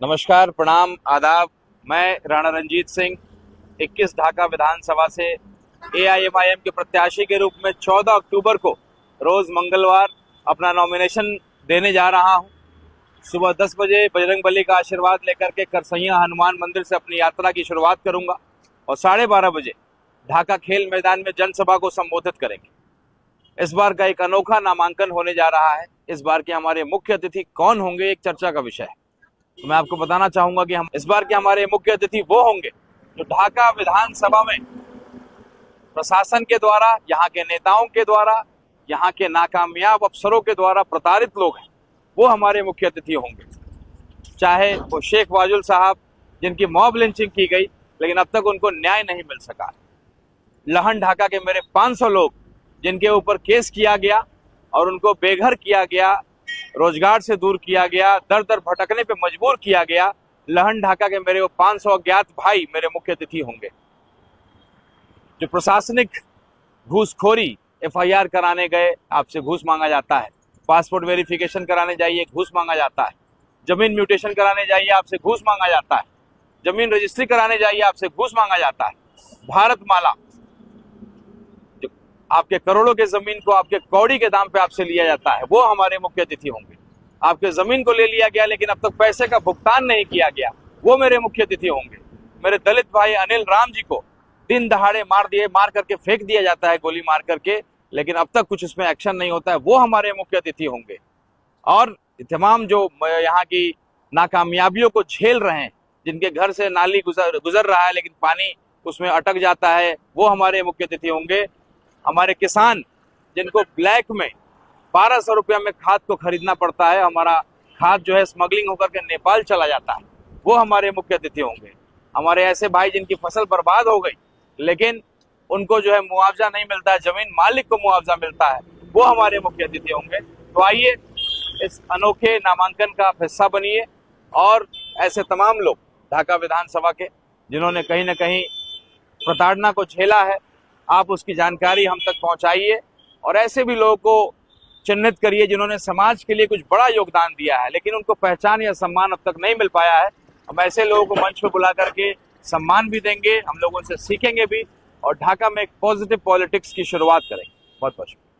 नमस्कार, प्रणाम, आदाब। मैं राणा रंजीत सिंह 21 ढाका विधानसभा से एआईएमआईएम के प्रत्याशी के रूप में 14 अक्टूबर को रोज मंगलवार अपना नॉमिनेशन देने जा रहा हूं। सुबह 10 बजे बजरंगबली का आशीर्वाद लेकर के करसैया हनुमान मंदिर से अपनी यात्रा की शुरुआत करूंगा और 12:30 बजे ढाका खेल मैदान में जनसभा को संबोधित करेंगे। इस बार का एक अनोखा नामांकन होने जा रहा है। इस बार के हमारे मुख्य अतिथि कौन होंगे, एक चर्चा का विषय है। तो मैं आपको बताना चाहूंगा कि हम इस बार के हमारे मुख्य अतिथि वो होंगे जो ढाका विधानसभा में प्रशासन के द्वारा, यहाँ के नेताओं के द्वारा, यहाँ के नाकामयाब अफसरों के द्वारा प्रताड़ित लोग हैं, वो हमारे मुख्य अतिथि होंगे। चाहे वो शेख वाजुल साहब जिनकी मॉब लिंचिंग की गई लेकिन अब तक उनको न्याय नहीं मिल सका, लहन ढाका के मेरे 500 लोग जिनके ऊपर केस किया गया और उनको बेघर किया गया, रोजगार से दूर किया गया, दर दर भटकने पे मजबूर किया गया, लहन ढाका के मेरे वो 500 अज्ञात भाई मेरे मुख्य अतिथि होंगे। जो प्रशासनिक घूसखोरी, एफआईआर कराने गए आपसे घूस मांगा जाता है, पासपोर्ट वेरिफिकेशन कराने जाइए घूस मांगा जाता है, जमीन म्यूटेशन कराने जाइए आपसे घूस मांगा जाता है, जमीन रजिस्ट्री कराने जाइए आपसे घूस मांगा जाता है, भारतमाला जो आपके करोड़ों के जमीन को आपके कौड़ी के दाम पे आपसे लिया जाता है, वो हमारे मुख्य अतिथि होंगे। आपके जमीन को ले लिया गया लेकिन अब तक पैसे का भुगतान नहीं किया गया, वो मेरे मुख्य अतिथि होंगे। मेरे दलित भाई अनिल राम जी को दिन दहाड़े मार करके फेंक दिया जाता है, गोली मार करके, लेकिन अब तक कुछ इसमें एक्शन नहीं होता है, वो हमारे मुख्य अतिथि होंगे। और तमाम जो यहाँ की नाकामयाबियों को झेल रहे हैं, जिनके घर से नाली गुजर रहा है लेकिन पानी उसमें अटक जाता है, वो हमारे मुख्य अतिथि होंगे। हमारे किसान जिनको ब्लैक में 1200 रुपया में खाद को खरीदना पड़ता है, हमारा खाद जो है स्मगलिंग होकर के नेपाल चला जाता है, वो हमारे मुख्य अतिथि होंगे। हमारे ऐसे भाई जिनकी फसल बर्बाद हो गई लेकिन उनको जो है मुआवजा नहीं मिलता है, जमीन मालिक को मुआवजा मिलता है, वो हमारे मुख्य अतिथि होंगे। तो आइए इस अनोखे नामांकन का हिस्सा बनिए और ऐसे तमाम लोग ढाका विधानसभा के जिन्होंने कहीं ना कहीं प्रताड़ना को झेला है, आप उसकी जानकारी हम तक पहुंचाइए और ऐसे भी लोगों को चिन्हित करिए जिन्होंने समाज के लिए कुछ बड़ा योगदान दिया है लेकिन उनको पहचान या सम्मान अब तक नहीं मिल पाया है। हम ऐसे लोगों को मंच पे बुला करके सम्मान भी देंगे, हम लोगों से सीखेंगे भी और ढाका में एक पॉजिटिव पॉलिटिक्स की शुरुआत करेंगे। बहुत बहुत शुक्रिया।